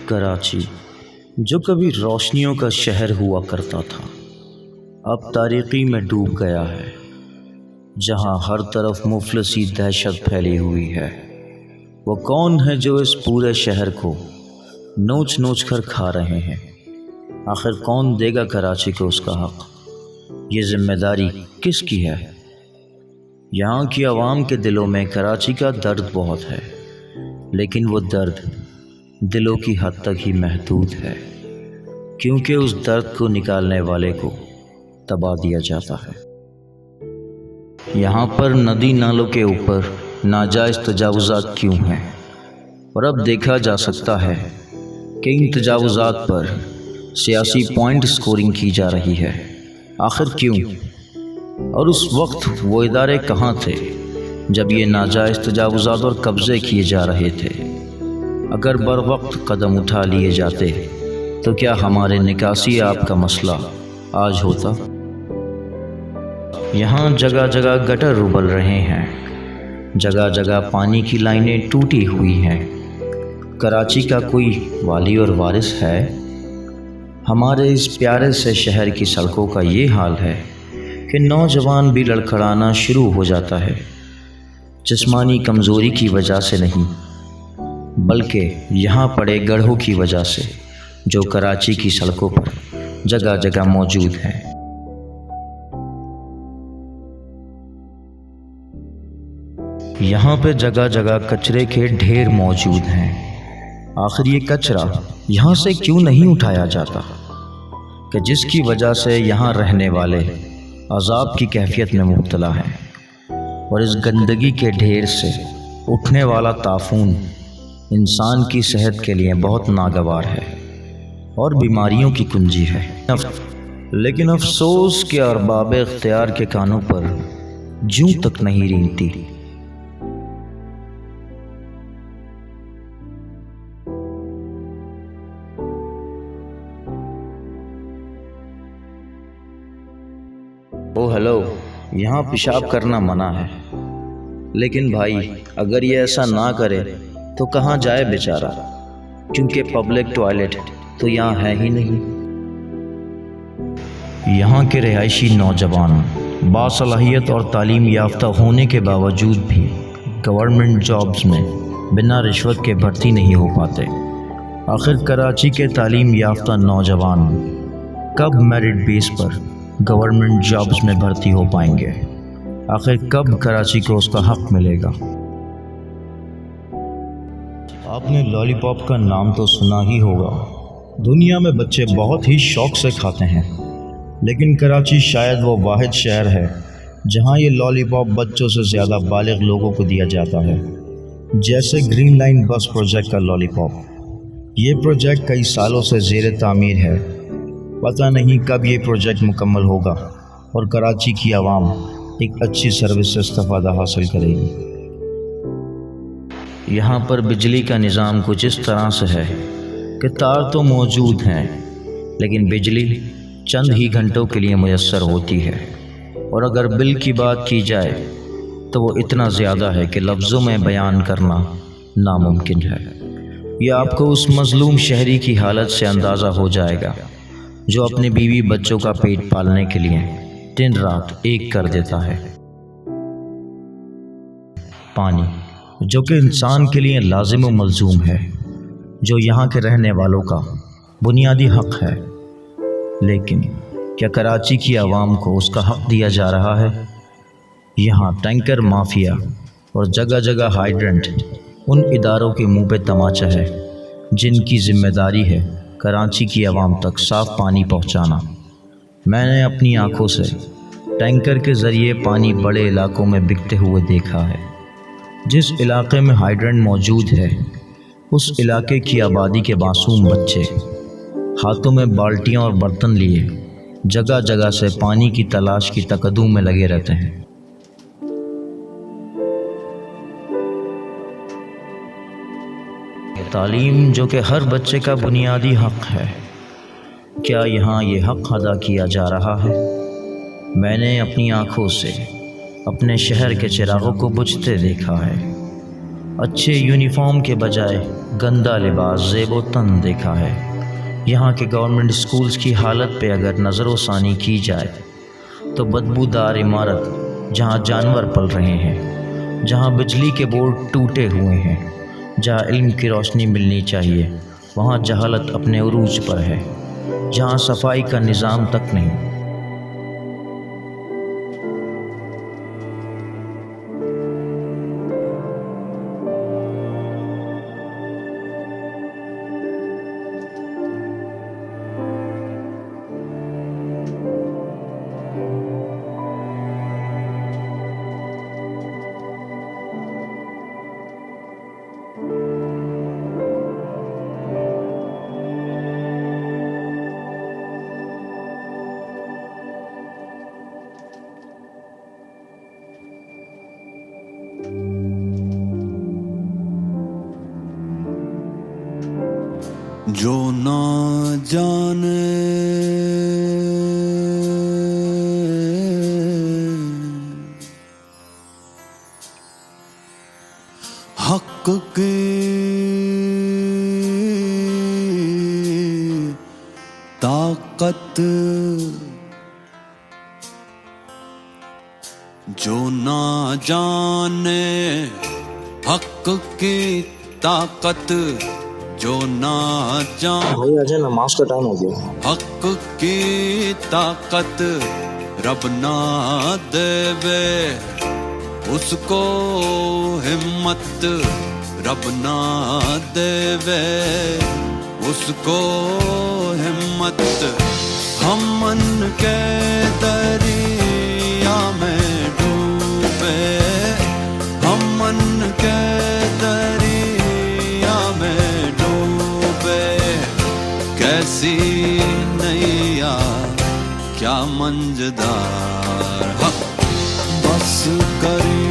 کراچی جو کبھی روشنیوں کا شہر ہوا کرتا تھا اب تاریکی میں ڈوب گیا ہے، جہاں ہر طرف مفلسی دہشت پھیلی ہوئی ہے۔ وہ کون ہے جو اس پورے شہر کو نوچ نوچ کر کھا رہے ہیں؟ آخر کون دے گا کراچی کو اس کا حق؟ یہ ذمہ داری کس کی ہے؟ یہاں کی عوام کے دلوں میں کراچی کا درد بہت ہے، لیکن وہ درد دلوں کی حد تک ہی محدود ہے، کیونکہ اس درد کو نکالنے والے کو دبا دیا جاتا ہے۔ یہاں پر ندی نالوں کے اوپر ناجائز تجاوزات کیوں ہیں؟ اور اب دیکھا جا سکتا ہے کہ ان تجاوزات پر سیاسی پوائنٹ سکورنگ کی جا رہی ہے۔ آخر کیوں؟ اور اس وقت وہ ادارے کہاں تھے جب یہ ناجائز تجاوزات اور قبضے کیے جا رہے تھے؟ اگر بر وقت قدم اٹھا لیے جاتے تو کیا ہمارے نکاسی آب کا مسئلہ آج ہوتا؟ یہاں جگہ جگہ گٹر ابل رہے ہیں، جگہ جگہ پانی کی لائنیں ٹوٹی ہوئی ہیں۔ کراچی کا کوئی والی اور وارث ہے؟ ہمارے اس پیارے سے شہر کی سڑکوں کا یہ حال ہے کہ نوجوان بھی لڑکھڑانا شروع ہو جاتا ہے، جسمانی کمزوری کی وجہ سے نہیں بلکہ یہاں پڑے گڑھوں کی وجہ سے جو کراچی کی سڑکوں پر جگہ جگہ موجود ہیں۔ یہاں پہ جگہ جگہ کچرے کے ڈھیر موجود ہیں۔ آخر یہ کچرا یہاں سے کیوں نہیں اٹھایا جاتا کہ جس کی وجہ سے یہاں رہنے والے عذاب کی کیفیت میں مبتلا ہیں؟ اور اس گندگی کے ڈھیر سے اٹھنے والا طاعون انسان کی صحت کے لیے بہت ناگوار ہے اور بیماریوں کی کنجی ہے۔ لیکن افسوس کہ ارباب اختیار کے کانوں پر جوں تک نہیں رینگتی۔ او ہیلو، یہاں پیشاب کرنا منع ہے، لیکن بھائی اگر یہ ایسا نہ کرے تو کہاں جائے بیچارہ، کیونکہ پبلک ٹوائلٹ تو یہاں ہے ہی نہیں۔ یہاں کے رہائشی نوجوان باصلاحیت اور تعلیم یافتہ ہونے کے باوجود بھی گورنمنٹ جابز میں بنا رشوت کے بھرتی نہیں ہو پاتے۔ آخر کراچی کے تعلیم یافتہ نوجوان کب میرٹ بیس پر گورنمنٹ جابز میں بھرتی ہو پائیں گے؟ آخر کب کراچی کو اس کا حق ملے گا؟ آپ نے لالی پاپ کا نام تو سنا ہی ہوگا۔ دنیا میں بچے بہت ہی شوق سے کھاتے ہیں، لیکن کراچی شاید وہ واحد شہر ہے جہاں یہ لالی پاپ بچوں سے زیادہ بالغ لوگوں کو دیا جاتا ہے، جیسے گرین لائن بس پروجیکٹ کا لالی پاپ۔ یہ پروجیکٹ کئی سالوں سے زیر تعمیر ہے، پتہ نہیں کب یہ پروجیکٹ مکمل ہوگا اور کراچی کی عوام ایک اچھی سروس سے استفادہ حاصل کرے گی۔ یہاں پر بجلی کا نظام کچھ اس طرح سے ہے کہ تار تو موجود ہیں، لیکن بجلی چند ہی گھنٹوں کے لیے میسر ہوتی ہے، اور اگر بل کی بات کی جائے تو وہ اتنا زیادہ ہے کہ لفظوں میں بیان کرنا ناممکن ہے۔ یہ آپ کو اس مظلوم شہری کی حالت سے اندازہ ہو جائے گا جو اپنے بیوی بچوں کا پیٹ پالنے کے لیے دن رات ایک کر دیتا ہے۔ پانی جو کہ انسان کے لیے لازم و ملزوم ہے، جو یہاں کے رہنے والوں کا بنیادی حق ہے، لیکن کیا کراچی کی عوام کو اس کا حق دیا جا رہا ہے؟ یہاں ٹینکر مافیا اور جگہ جگہ ہائیڈرنٹ ان اداروں کے منہ پہ تماچا ہے جن کی ذمہ داری ہے کراچی کی عوام تک صاف پانی پہنچانا۔ میں نے اپنی آنکھوں سے ٹینکر کے ذریعے پانی بڑے علاقوں میں بکتے ہوئے دیکھا ہے۔ جس علاقے میں ہائیڈرنٹ موجود ہے، اس علاقے کی آبادی کے معصوم بچے ہاتھوں میں بالٹیاں اور برتن لیے جگہ جگہ سے پانی کی تلاش کی تقدم میں لگے رہتے ہیں۔ تعلیم جو کہ ہر بچے کا بنیادی حق ہے، کیا یہاں یہ حق ادا کیا جا رہا ہے؟ میں نے اپنی آنکھوں سے اپنے شہر کے چراغوں کو بجھتے دیکھا ہے، اچھے یونیفارم کے بجائے گندا لباس زیب و تن دیکھا ہے۔ یہاں کے گورنمنٹ اسکولز کی حالت پہ اگر نظر و ثانی کی جائے تو بدبودار عمارت جہاں جانور پل رہے ہیں، جہاں بجلی کے بورڈ ٹوٹے ہوئے ہیں، جہاں علم کی روشنی ملنی چاہیے وہاں جہالت اپنے عروج پر ہے، جہاں صفائی کا نظام تک نہیں۔ جو نہ جانے حق کی طاقت، جو نہ جانے حق کی طاقت، جو نہ جانے بھائی آجا نماز کا ٹائم ہو گیا۔ حق کی طاقت رب نہ دے اس کو ہمت، رب نہ دے اس کو ہمت، ہم من کے دریا میں ڈوبے، ہم من کے دریا میں ڈوبے، کیسی نیا کیا منجدار، حق بس کری